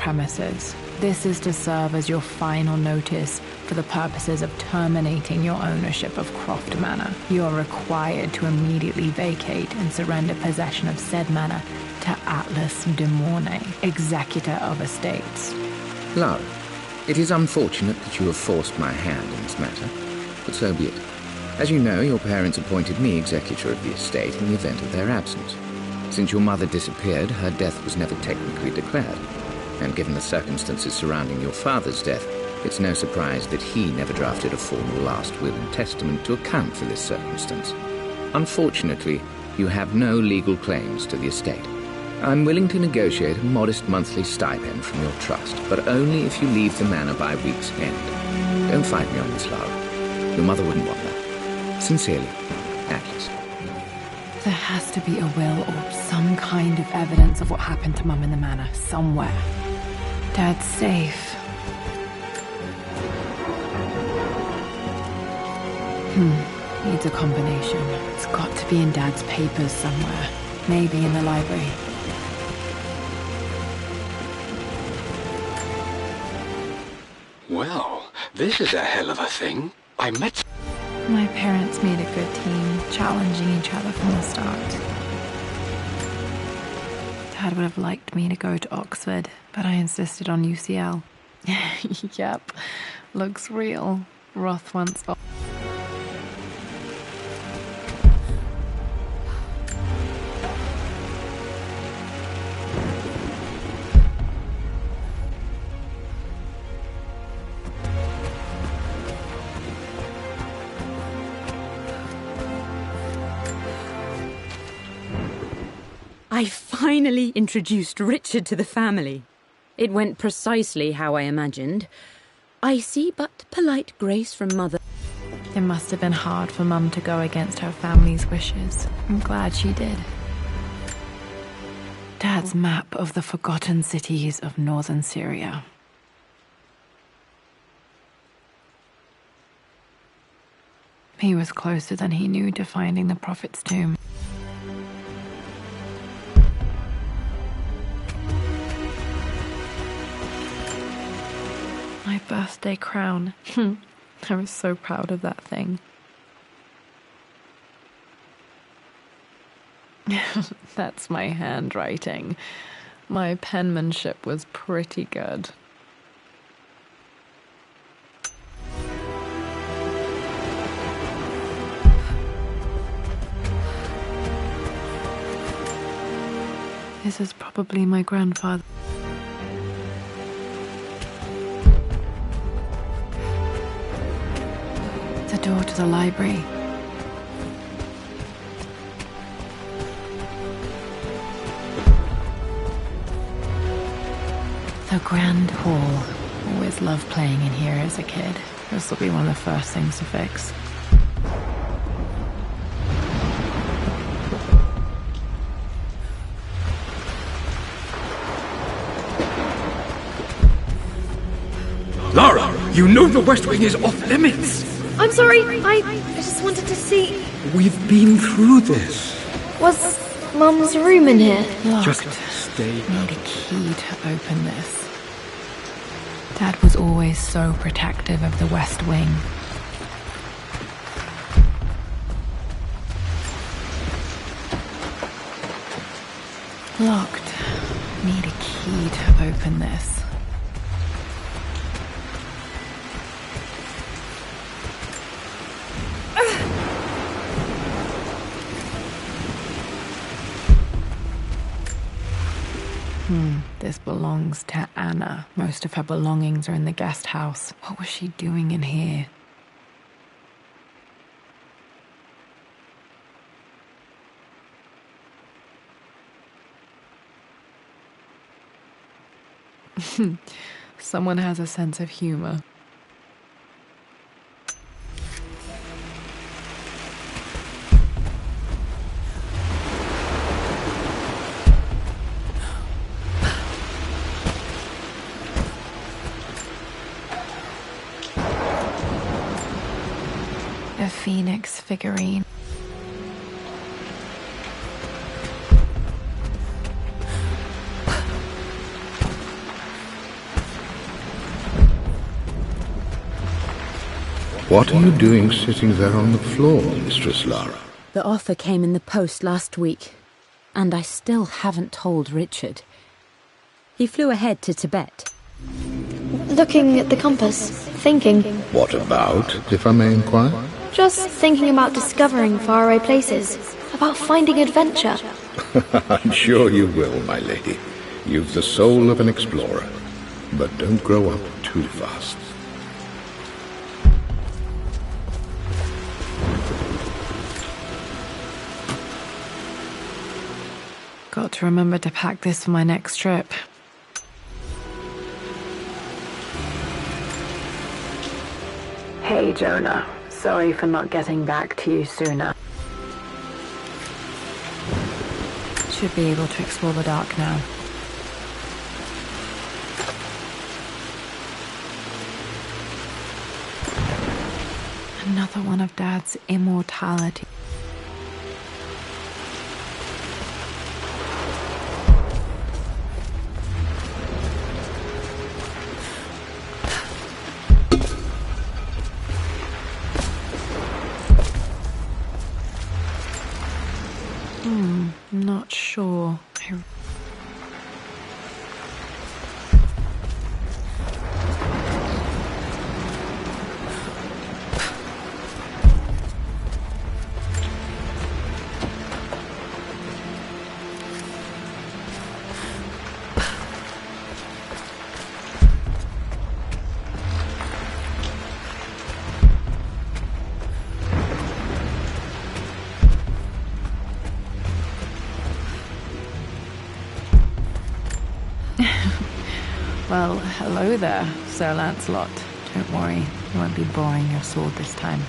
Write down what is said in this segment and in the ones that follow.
premises. This is to serve as your final notice for the purposes of terminating your ownership of Croft Manor. You are required to immediately vacate and surrender possession of said manor to Atlas de Mornay, executor of estates. Lara, it is unfortunate that you have forced my hand in this matter, but so be it. As you know, your parents appointed me executor of the estate in the event of their absence. Since your mother disappeared, her death was never technically declared. And given the circumstances surrounding your father's death, it's no surprise that he never drafted a formal last will and testament to account for this circumstance. Unfortunately, you have no legal claims to the estate. I'm willing to negotiate a modest monthly stipend from your trust, but only if you leave the manor by week's end. Don't fight me on this, Lara. Your mother wouldn't want that. Sincerely, Atlas. There has to be a will or some kind of evidence of what happened to Mum in the manor, somewhere. Dad's safe. Needs a combination. It's got to be in Dad's papers somewhere. Maybe in the library. Well, this is a hell of a thing. I met... My parents made a good team, challenging each other from the start. Dad would have liked me to go to Oxford, but I insisted on UCL. Yep, looks real. Roth once... I finally introduced Richard to the family. It went precisely how I imagined. I see but polite grace from Mother. It must have been hard for Mum to go against her family's wishes. I'm glad she did. Dad's map of the forgotten cities of northern Syria. He was closer than he knew to finding the Prophet's tomb. My birthday crown. I was so proud of that thing. That's my handwriting. My penmanship was pretty good. This is probably my grandfather. The door to the library. The grand hall. Always loved playing in here as a kid. This will be one of the first things to fix. Lara, you know the West Wing is off limits. I'm sorry, I just wanted to see... We've been through this. Was Mum's room in here? Locked. Just stay. Need a key to open this. Dad was always so protective of the West Wing. Locked. Need a key to open this. This belongs to Anna. Most of her belongings are in the guest house. What was she doing in here? Someone has a sense of humor. A phoenix figurine. What are you doing sitting there on the floor, Mistress Lara? The offer came in the post last week, and I still haven't told Richard. He flew ahead to Tibet. Looking at the compass, thinking. What about, if I may inquire? Just thinking about discovering faraway places, about finding adventure. I'm sure you will, my lady. You've the soul of an explorer. But don't grow up too fast. Got to remember to pack this for my next trip. Hey, Jonah. Sorry for not getting back to you sooner. Should be able to explore the dark now. Another one of Dad's immortality. Not sure. Well, hello there, Sir Lancelot. Don't worry, I won't be borrowing your sword this time.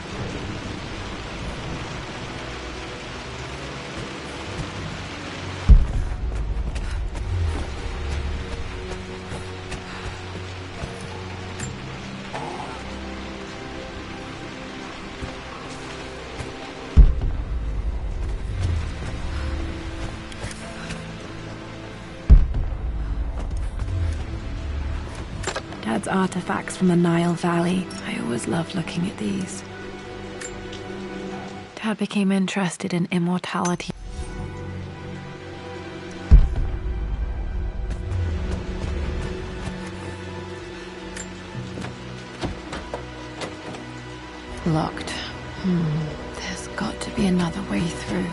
Dad's artifacts from the Nile Valley. I always loved looking at these. Dad became interested in immortality. Locked. There's got to be another way through.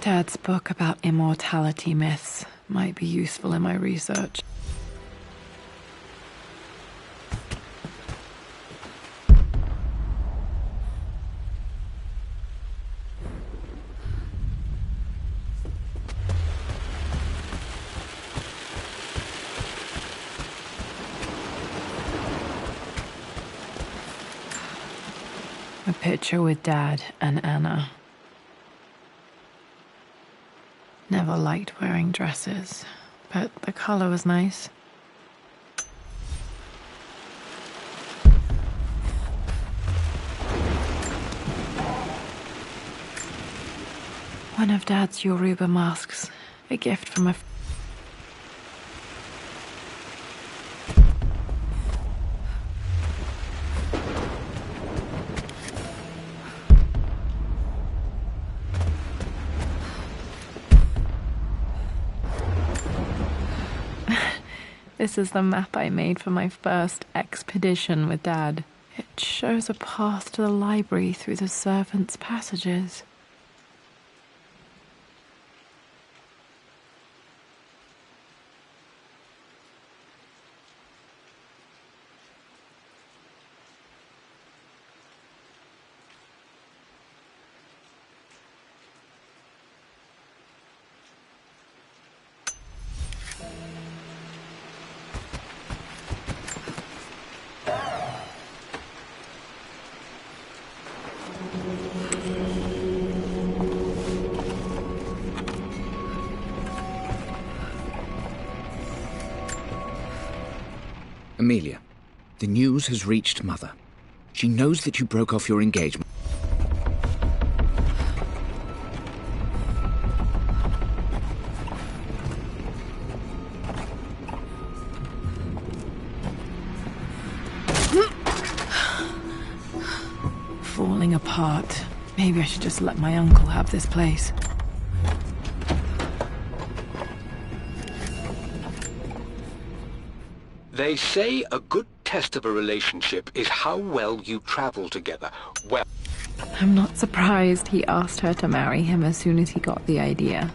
Dad's book about immortality myths might be useful in my research. A picture with Dad and Anna. Never liked wearing dresses, but the color was nice. One of Dad's Yoruba masks, a gift from a This is the map I made for my first expedition with Dad. It shows a path to the library through the servants' passages. Amelia, the news has reached Mother. She knows that you broke off your engagement. apart. Maybe I should just let my uncle have this place. They say a good test of a relationship is how well you travel together. Well, I'm not surprised he asked her to marry him as soon as he got the idea.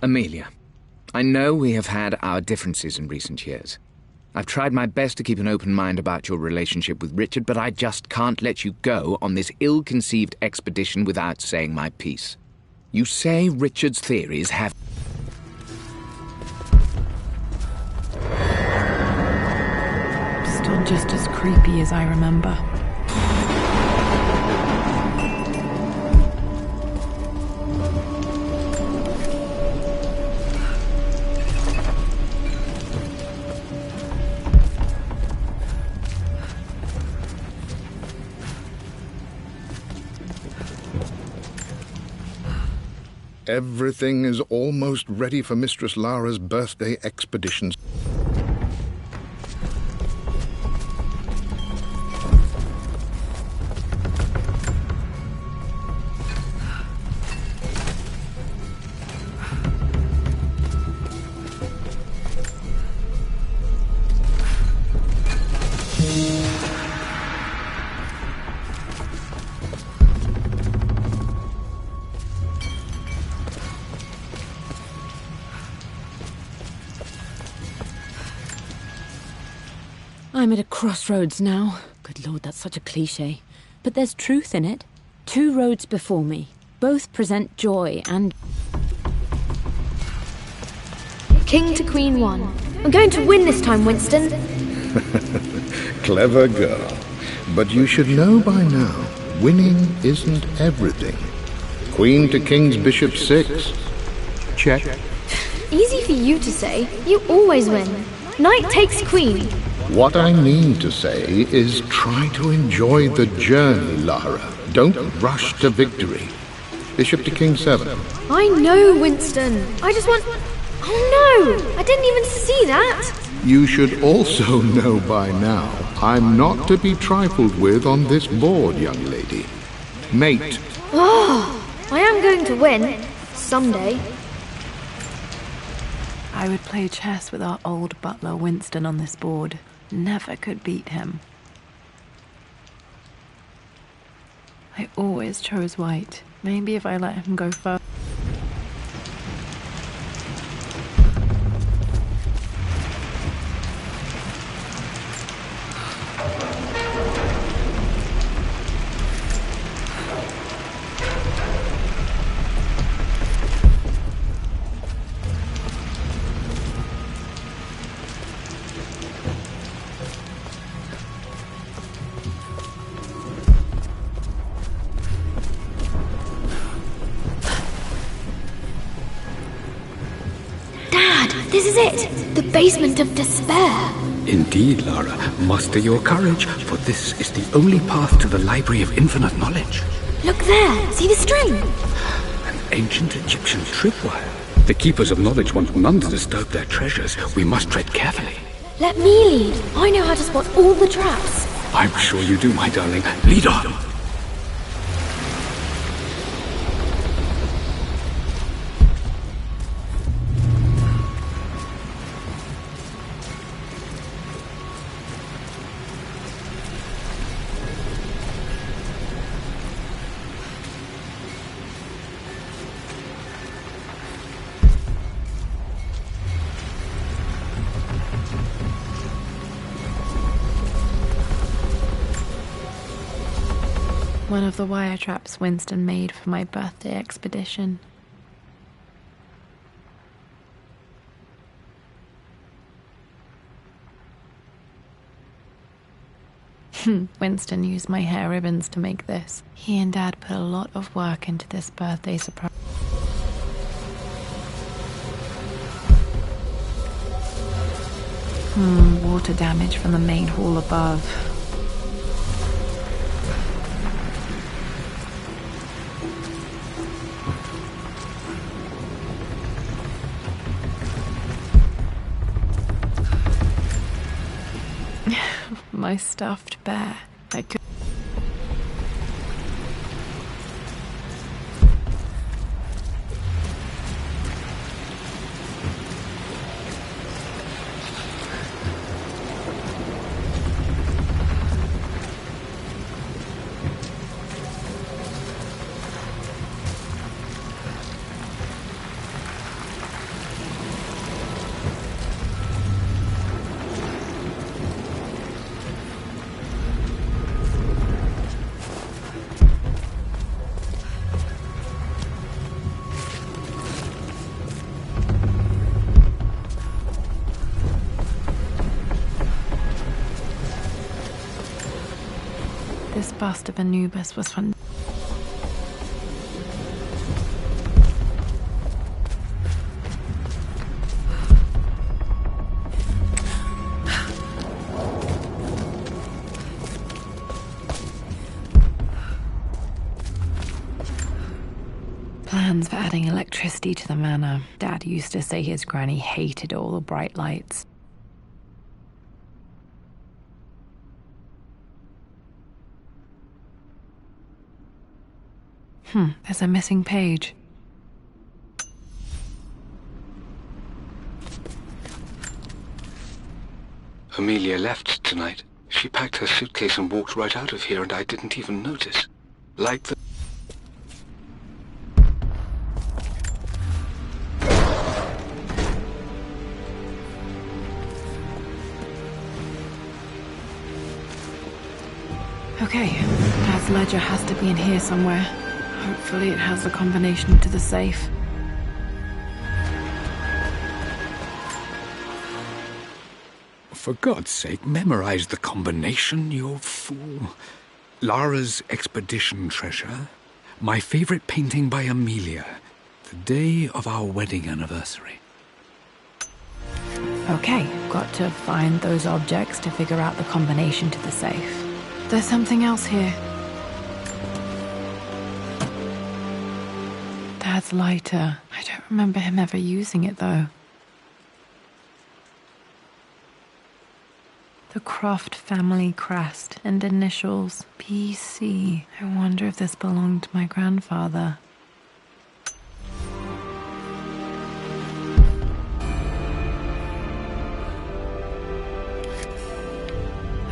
Amelia, I know we have had our differences in recent years. I've tried my best to keep an open mind about your relationship with Richard, but I just can't let you go on this ill-conceived expedition without saying my piece. You say Richard's theories have... Still just as creepy as I remember. Everything is almost ready for Mistress Lara's birthday expeditions. I'm at a crossroads now. Good Lord, that's such a cliché. But there's truth in it. 2 roads before me. Both present joy and... King to Queen 1. I'm going to win this time, Winston. Clever girl. But you should know by now, winning isn't everything. Queen to King's Bishop 6. Check. Easy for you to say. You always win. Knight takes Queen. What I mean to say is try to enjoy the journey, Lara. Don't rush to victory. Bishop to King 7. I know, Winston. I just want... Oh no! I didn't even see that! You should also know by now, I'm not to be trifled with on this board, young lady. Mate. Oh, I am going to win. Someday. I would play chess with our old butler Winston on this board. Never could beat him. I always chose white. Maybe if I let him go first. This is it! The basement of despair! Indeed, Lara. Muster your courage, for this is the only path to the Library of Infinite Knowledge. Look there! See the string? An ancient Egyptian tripwire. The Keepers of Knowledge want none to disturb their treasures. We must tread carefully. Let me lead. I know how to spot all the traps. I'm sure you do, my darling. Lead on! One of the wire traps Winston made for my birthday expedition. Winston used my hair ribbons to make this. He and Dad put a lot of work into this birthday surprise. Water damage from the main hall above. my stuffed bear. I could... This bust of Anubis was from... Plans for adding electricity to the manor. Dad used to say his granny hated all the bright lights. There's a missing page. Amelia left tonight. She packed her suitcase and walked right out of here, and I didn't even notice. Like the... Okay, Dad's ledger has to be in here somewhere. Hopefully it has the combination to the safe. For God's sake, memorize the combination, you fool. Lara's expedition treasure. My favorite painting by Amelia. The day of our wedding anniversary. Okay, got to find those objects to figure out the combination to the safe. There's something else here. Dad's lighter. I don't remember him ever using it, though. The Croft family crest and initials PC. I wonder if this belonged to my grandfather.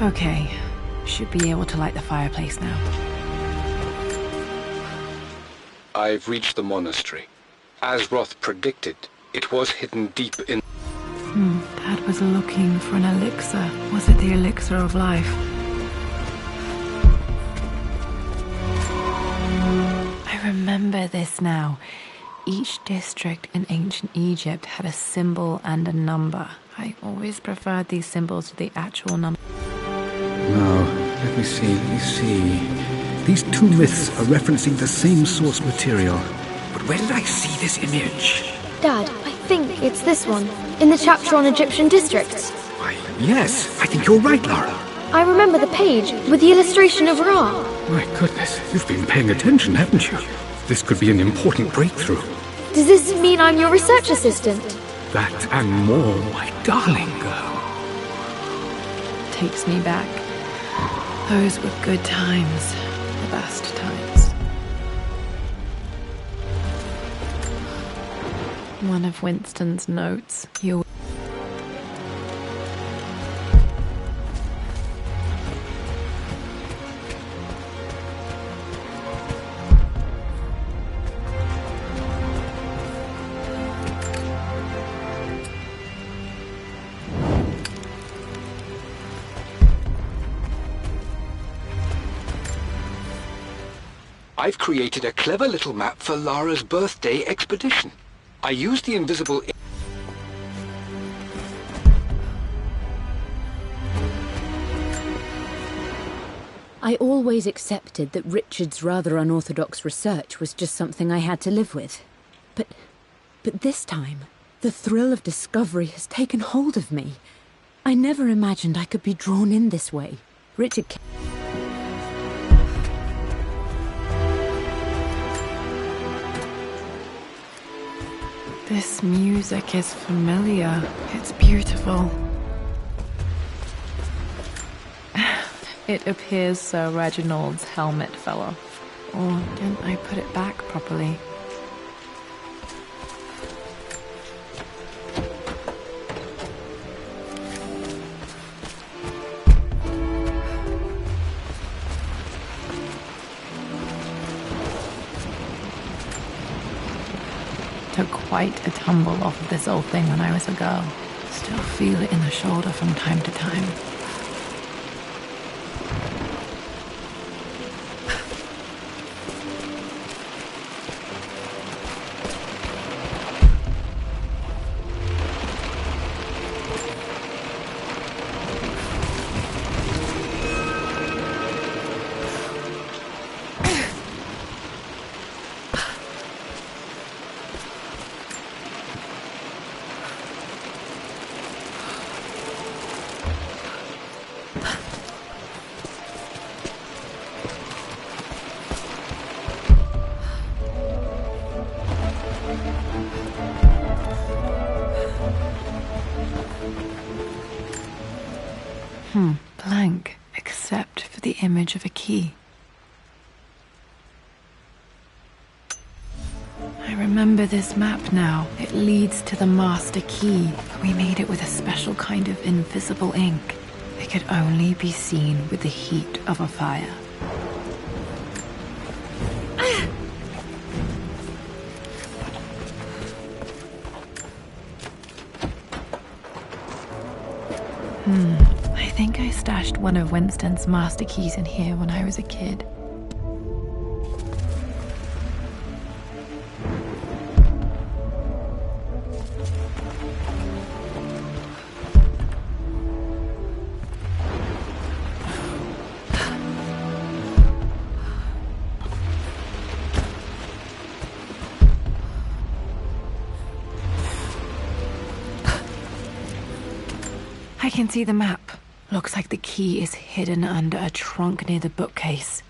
Okay, should be able to light the fireplace now. I've reached the monastery. As Roth predicted, it was hidden deep in... Dad was looking for an elixir. Was it the elixir of life? I remember this now. Each district in ancient Egypt had a symbol and a number. I always preferred these symbols to the actual number. Now, let me see. These two myths are referencing the same source material. But where did I see this image? Dad, I think it's this one, in the chapter on Egyptian districts. Why, yes, I think you're right, Lara. I remember the page with the illustration of Ra. My goodness, you've been paying attention, haven't you? This could be an important breakthrough. Does this mean I'm your research assistant? That and more, my darling girl. Takes me back. Those were good times. The best times. One of Winston's notes. I've created a clever little map for Lara's birthday expedition. I used the invisible... I always accepted that Richard's rather unorthodox research was just something I had to live with. But this time, the thrill of discovery has taken hold of me. I never imagined I could be drawn in this way. Richard... This music is familiar. It's beautiful. It appears Sir Reginald's helmet fell off. Or didn't I put it back properly? Took quite a tumble off of this old thing when I was a girl. Still feel it in the shoulder from time to time. Blank, except for the image of a key. I remember this map now. It leads to the master key. We made it with a special kind of invisible ink. It could only be seen with the heat of a fire. I think I stashed one of Winston's master keys in here when I was a kid. I can see the map. Looks like the key is hidden under a trunk near the bookcase.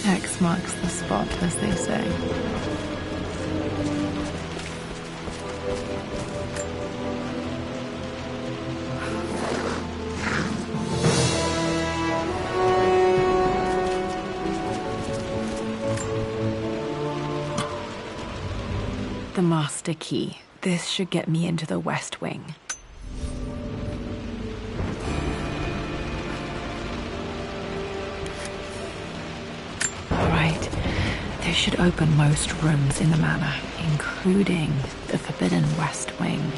X marks the spot, as they say. The master key. This should get me into the West Wing. Alright, this should open most rooms in the manor, including the forbidden West Wing.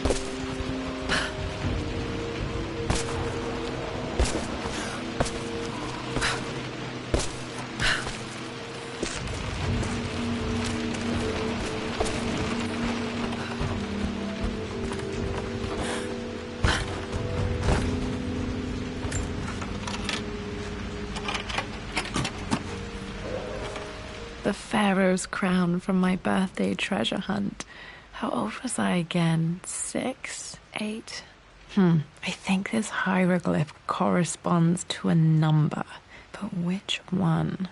The Pharaoh's crown from my birthday treasure hunt. How old was I again? 6? 8? I think this hieroglyph corresponds to a number, but which one?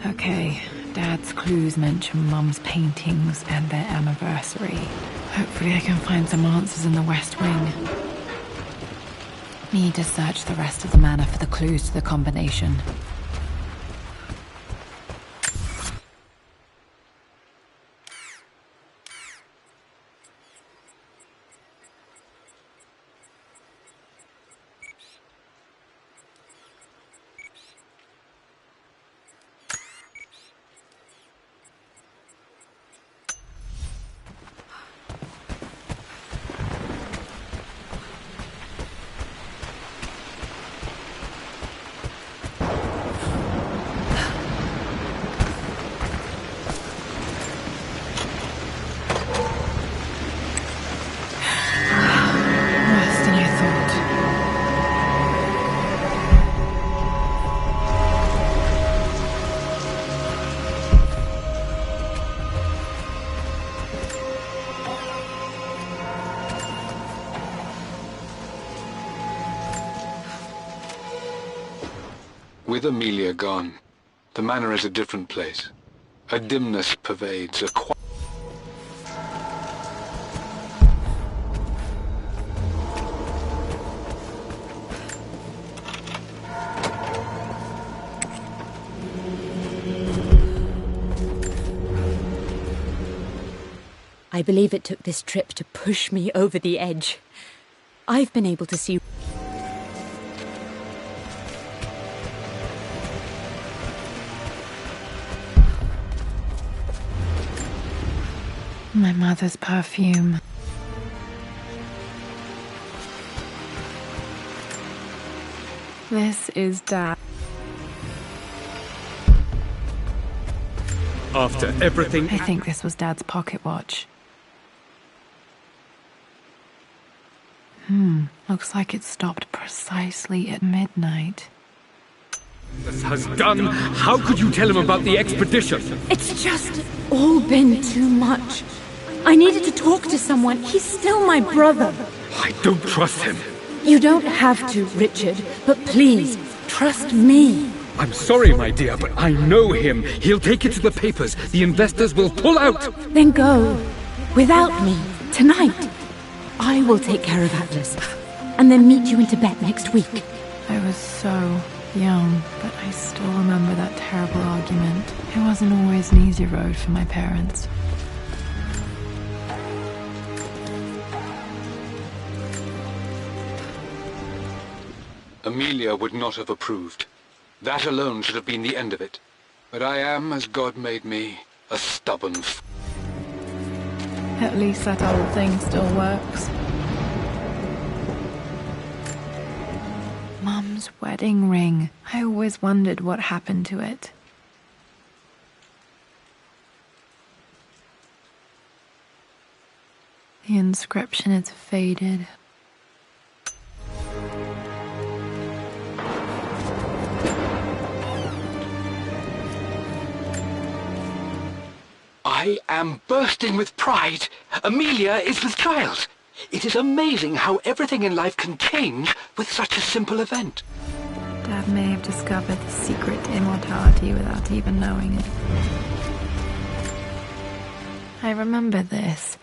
Okay, Dad's clues mention Mum's paintings and their anniversary. Hopefully I can find some answers in the West Wing. Need to search the rest of the manor for the clues to the combination. With Amelia gone, the manor is a different place. A dimness pervades, a quiet... I believe it took this trip to push me over the edge. I've been able to see... My mother's perfume. This is Dad. After everything... I think this was Dad's pocket watch. Looks like it stopped precisely at midnight. has done. How could you tell him about the expedition? It's just all been too much. I needed to talk to someone. He's still my brother. I don't trust him. You don't have to, Richard, but please, trust me. I'm sorry, my dear, but I know him. He'll take it to the papers. The investors will pull out. Then go. Without me. Tonight. I will take care of Atlas. And then meet you in Tibet next week. I was so young, but I still remember that terrible argument. It wasn't always an easy road for my parents. Amelia would not have approved. That alone should have been the end of it. But I am, as God made me, a stubborn At least that old thing still works. Mum's wedding ring. I always wondered what happened to it. The inscription is faded. I am bursting with pride. Amelia is with child. It is amazing how everything in life can change with such a simple event. Dad may have discovered the secret to immortality without even knowing it. I remember this.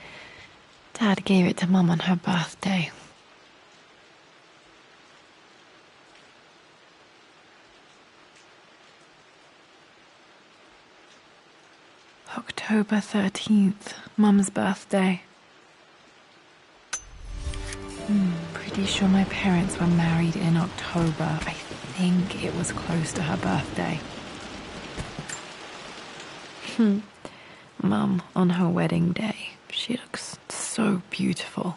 Dad gave it to Mum on her birthday. October 13th, Mum's birthday. Pretty sure my parents were married in October. I think it was close to her birthday. Mum, on her wedding day, she looks so beautiful.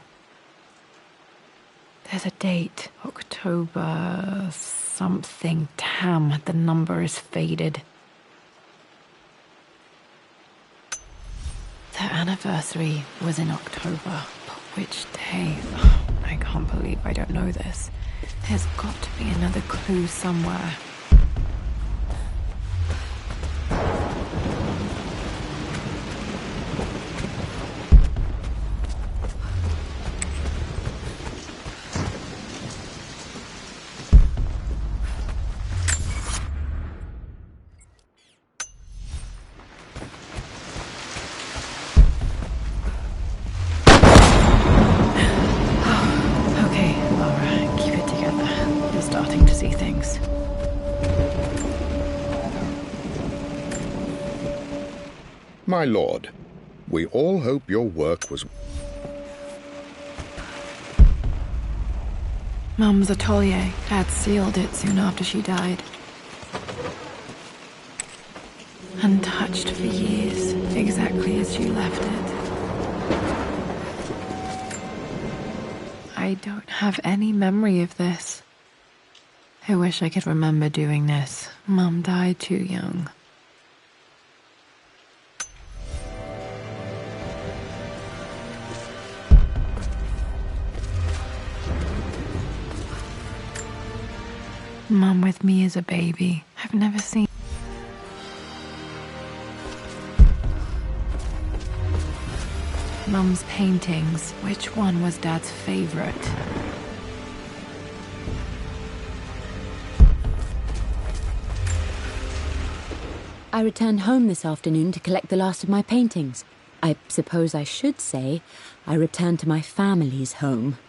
There's a date, October something. Damn, the number is faded. Their anniversary was in October, but which day? I can't believe I don't know this. There's got to be another clue somewhere. My lord, we all hope your work was... Mum's atelier. Dad sealed it soon after she died. Untouched for years, exactly as she left it. I don't have any memory of this. I wish I could remember doing this. Mum died too young. Mum with me as a baby. I've never seen... Mum's paintings. Which one was Dad's favorite? I returned home this afternoon to collect the last of my paintings. I suppose I should say I returned to my family's home.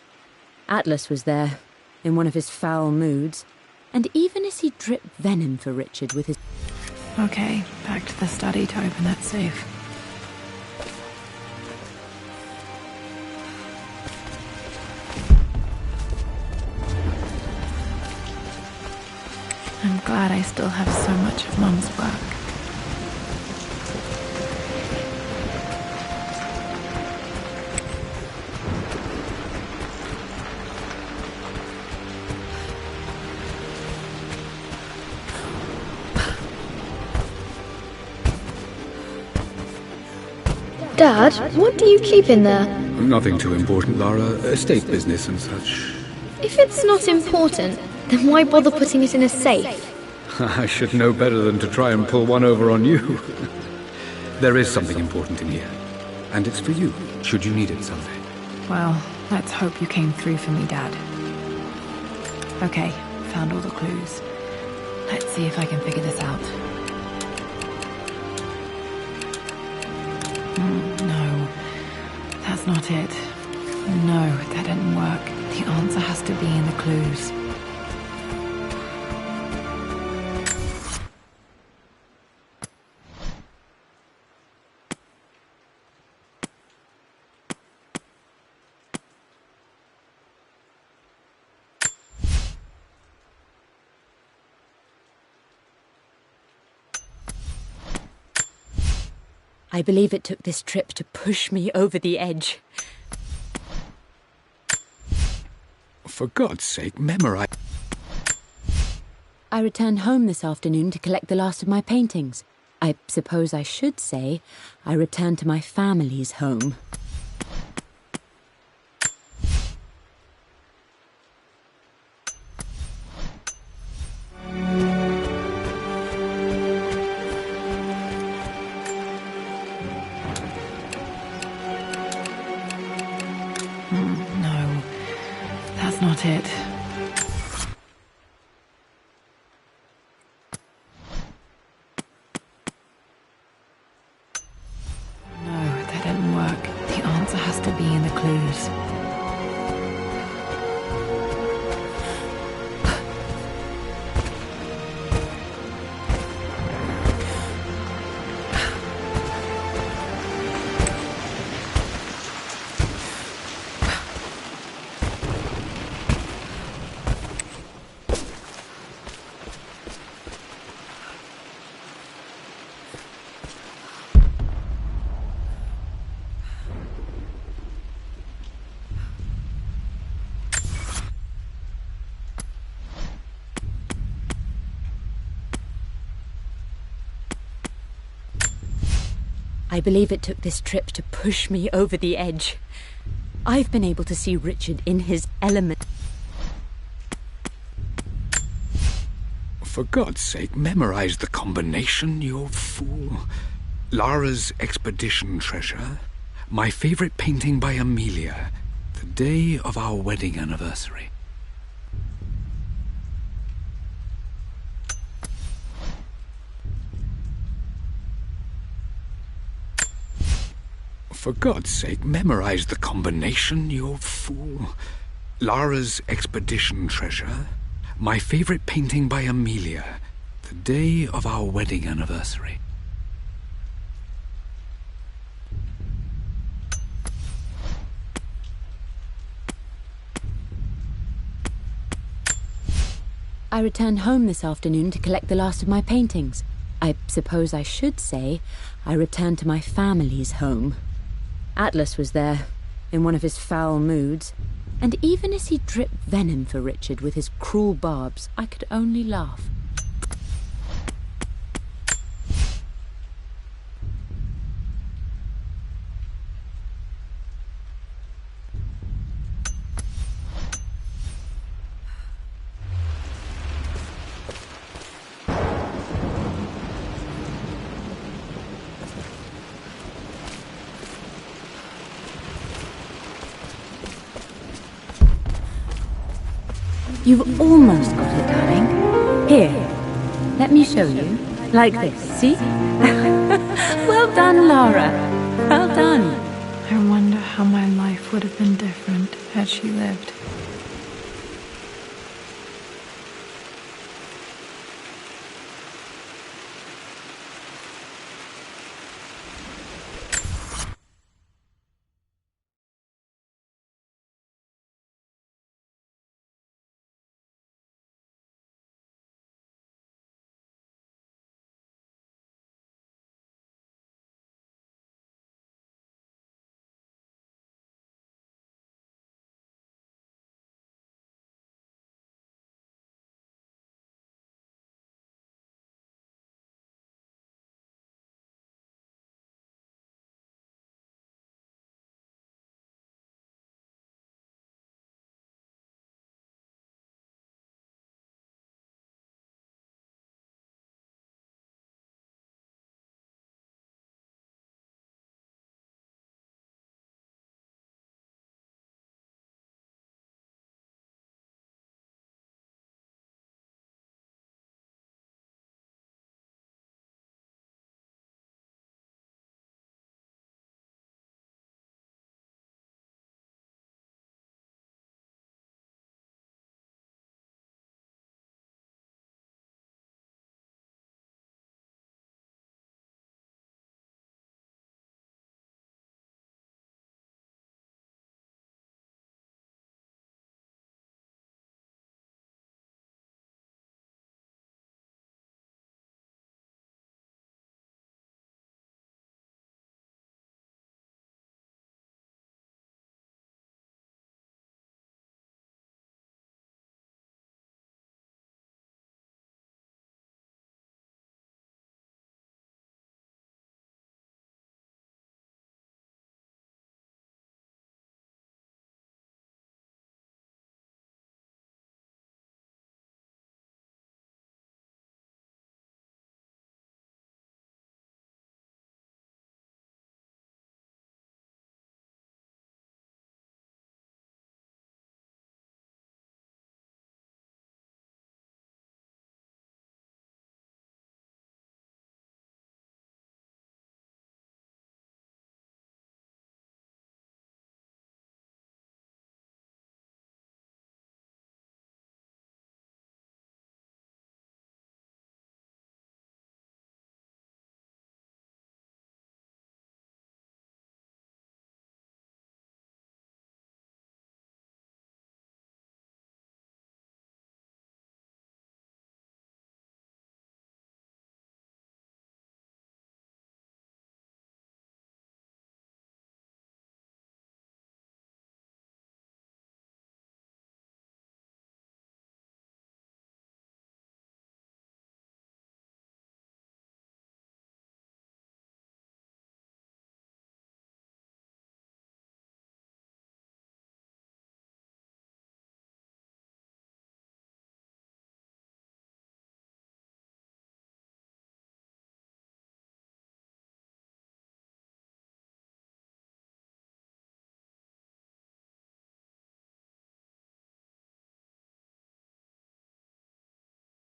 Atlas was there, in one of his foul moods, and even as he dripped venom for Richard with his... Okay, back to the study to open that safe. I'm glad I still have so much of Mum's work. Dad, what do you keep in there? Nothing too important, Lara. Estate business and such. If it's not important, then why bother putting it in a safe? I should know better than to try and pull one over on you. There is something important in here. And it's for you, should you need it someday. Well, let's hope you came through for me, Dad. Okay, found all the clues. Let's see if I can figure this out. No, that's not it. No, that didn't work. The answer has to be in the clues. I believe it took this trip to push me over the edge. For God's sake, memorize... I returned home this afternoon to collect the last of my paintings. I suppose I should say I returned to my family's home. No, that's not it. No, that didn't work. The answer has to be in the clues. I believe it took this trip to push me over the edge. I've been able to see Richard in his element. For God's sake, memorize the combination, you fool. Lara's expedition treasure. My favorite painting by Amelia. The day of our wedding anniversary. For God's sake, memorize the combination, you fool. Lara's expedition treasure. My favorite painting by Amelia. The day of our wedding anniversary. I returned home this afternoon to collect the last of my paintings. I suppose I should say I returned to my family's home. Atlas was there, in one of his foul moods, and even as he dripped venom for Richard with his cruel barbs, I could only laugh. You've almost got it, darling. Here, let me show you. Like this, see? Well done, Lara. Well done. I wonder how my life would have been different had she lived.